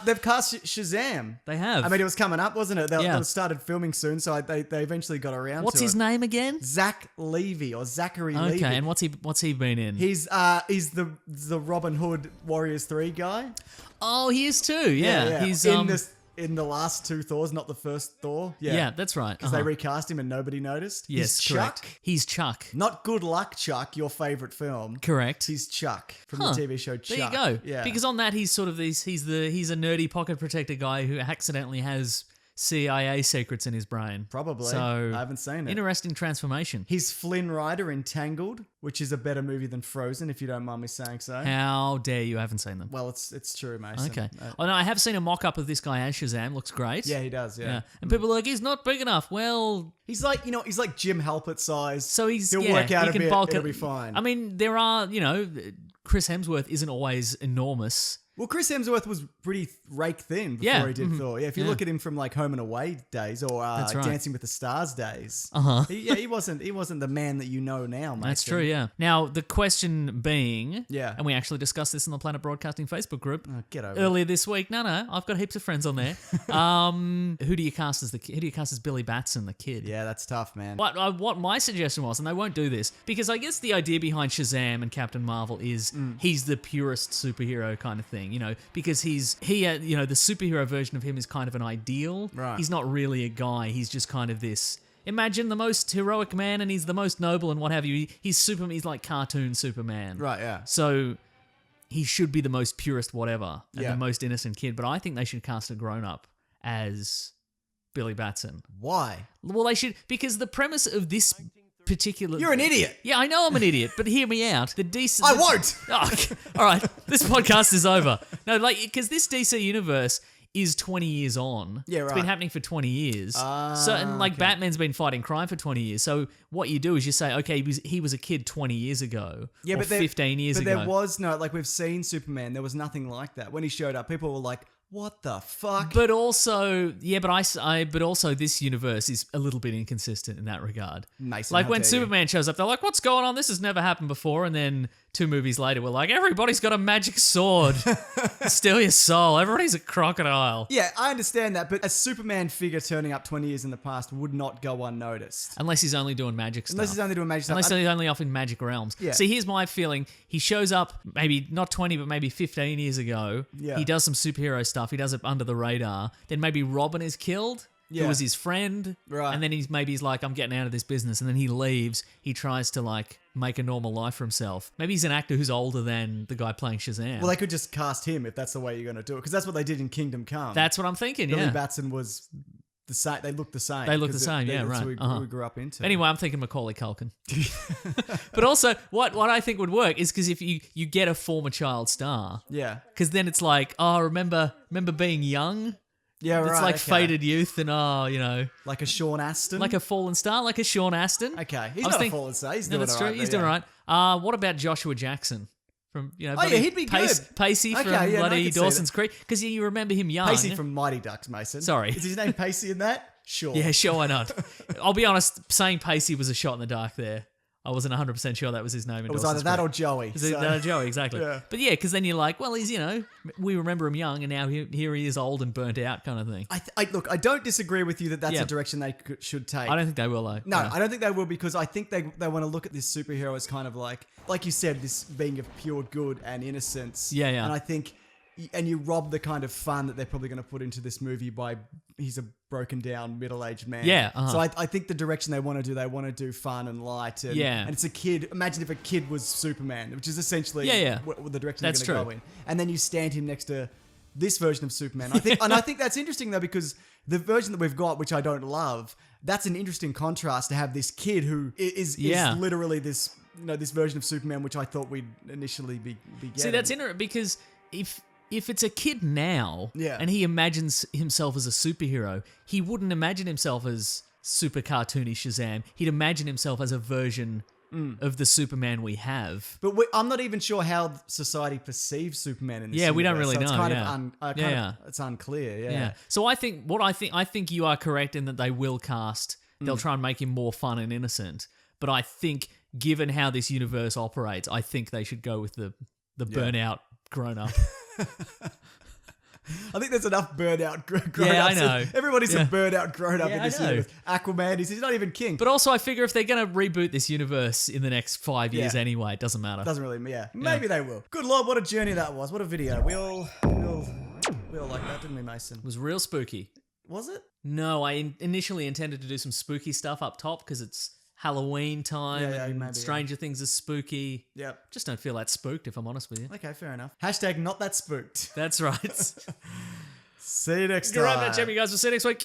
They've cast Shazam. They have. I mean, it was coming up, wasn't it? They Yeah. started filming soon, so they eventually got around What's to his it. name again? Zach Levy or Zachary Levy. Okay, and what's he been in? He's the Robin Hood Warriors 3 guy. Oh, he is too. Yeah, he's in the last two Thors, not the first Thor. yeah, that's right. Because they recast him and nobody noticed. Yes, He's correct. Chuck. He's Chuck. Not Good Luck Chuck, your favorite film. Correct. He's Chuck from Huh. the TV show Chuck. There you go. Yeah. Because on that he's sort of he's a nerdy pocket protector guy who accidentally has CIA secrets in his brain. Probably. So I haven't seen it. Interesting transformation. He's Flynn Rider in Tangled, which is a better movie than Frozen, if you don't mind me saying so. How dare you haven't seen them? Well, it's true, Mason. Okay. Oh no, I have seen a mock-up of this guy as Shazam. Looks great. Yeah, he does, yeah. And people are like, he's not big enough. Well, He's like, he's like Jim Halpert size. so He'll work out he a can bit, bulk it'll it. be fine. I mean, there are, Chris Hemsworth isn't always enormous. Well, Chris Hemsworth was pretty rake thin before he did Thor. Yeah, if you Yeah. look at him from like Home and Away days or That's right. Dancing with the Stars days, he wasn't the man that you know now, mate. That's true, yeah. Now, the question being, Yeah. and we actually discussed this in the Planet Broadcasting Facebook group Get over it. earlier this week. No, I've got heaps of friends on there. Who do you cast as who do you cast as Billy Batson, the kid? Yeah, that's tough, man. What my suggestion was, and they won't do this, because I guess the idea behind Shazam and Captain Marvel is he's the purest superhero kind of thing, because the superhero version of him is kind of an ideal. Right. He's not really a guy. He's just kind of this. Imagine the most heroic man, and he's the most noble, and what have you. He's Superman. He's like cartoon Superman. Right, yeah. So he should be the most purest whatever and Yeah. the most innocent kid. But I think they should cast a grown up as Billy Batson. Why? Well, they should, because the premise of this particular... You're an idiot. Yeah, I know I'm an idiot, but hear me out. I won't. Oh, okay. All right, this podcast is over. No, because this DC universe is 20 years on. Yeah, It's been right. happening for 20 years. Batman's been fighting crime for 20 years. So what you do is you say, okay, he was a kid 20 years ago, Yeah, or but 15 years ago. But there was no, like we've seen Superman, there was nothing like that. When he showed up, people were like, what the fuck? But also, but also this universe is a little bit inconsistent in that regard. Mason, like how when dare you. Superman shows up, they're like, what's going on? This has never happened before. And then 2 movies later, we're like, everybody's got a magic sword. Steal your soul. Everybody's a crocodile. Yeah, I understand that, but a Superman figure turning up 20 years in the past would not go unnoticed. Unless he's only doing magic stuff. Unless he's only doing magic stuff. Unless he's only off in magic realms. Yeah. See, here's my feeling. He shows up maybe not 20, but maybe 15 years ago. Yeah. He does some superhero stuff. He does it under the radar. Then maybe Robin is killed. Yeah. Who was his friend. Right. And then he's like, I'm getting out of this business. And then he leaves. He tries to like make a normal life for himself. Maybe he's an actor who's older than the guy playing Shazam. Well, they could just cast him if that's the way you're going to do it, because that's what they did in Kingdom Come. That's what I'm thinking, Billy yeah. Batson was the same. They look the same. They look the 'cause same, yeah, that's right. what we grew up into. Anyway, I'm thinking Macaulay Culkin. But also, what I think would work is because if you get a former child star, Yeah. because then it's like, oh, remember being young? Yeah, right. It's like okay. faded youth and, Like a Sean Astin. like a fallen star, like a Sean Astin. Okay, he's I was not think- a fallen star. He's No, doing that's all true. right. He's there, doing yeah. right. What about Joshua Jackson? From, yeah, he'd be good. Pacey Okay, from yeah, no, I bloody could see Dawson's Creek. Because you remember him young. Pacey from Mighty Ducks, Mason. Sorry. Is his name Pacey in that? Sure. Yeah, sure, why not? I'll be honest, saying Pacey was a shot in the dark there. I wasn't 100% sure that was his name. It was either that or Joey. Is it Joey, exactly. Yeah. But yeah, because then you're like, well, he's, we remember him young and now here he is old and burnt out kind of thing. Look, I don't disagree with you that that's Yeah. a direction they should take. I don't think they will, though. No, I don't think they will, because I think they want to look at this superhero as kind of like you said, this being of pure good and innocence. Yeah, yeah. And I think, and you rob the kind of fun that they're probably going to put into this movie by he's a broken down middle-aged man. Yeah, So I think the direction they want to do fun and light. And, Yeah. And it's a kid. Imagine if a kid was Superman, which is essentially Yeah. what the direction That's they're going to go in. And then you stand him next to this version of Superman. I think that's interesting though, because the version that we've got, which I don't love, that's an interesting contrast to have this kid who is literally this, this version of Superman, which I thought we'd initially be getting. See, that's interesting because if it's a kid now and he imagines himself as a superhero, he wouldn't imagine himself as super cartoony Shazam. He'd imagine himself as a version of the Superman we have. But I'm not even sure how society perceives Superman in this Yeah, we don't universe, really so know, It's yeah. it's unclear. Yeah. Yeah. So I think you are correct in that they will cast. They'll try and make him more fun and innocent. But I think, given how this universe operates, I think they should go with the burnout grown up. I think there's enough burnout grown-ups. Yeah, I know. Everybody's a burnout grown-up in this I know. universe. Aquaman, he's not even king. But also, I figure if they're going to reboot this universe in the next 5 years anyway, it doesn't matter. Doesn't really, Maybe they will. Good Lord, what a journey that was. What a video. We all like that, didn't we, Mason? It was real spooky. Was it? No, I initially intended to do some spooky stuff up top because it's Halloween time and Stranger Things is spooky. Yep. Just don't feel that spooked, if I'm honest with you. Okay, fair enough. Hashtag not that spooked. That's right. See you next time. You're right, that, Jamie, guys. We'll see you next week.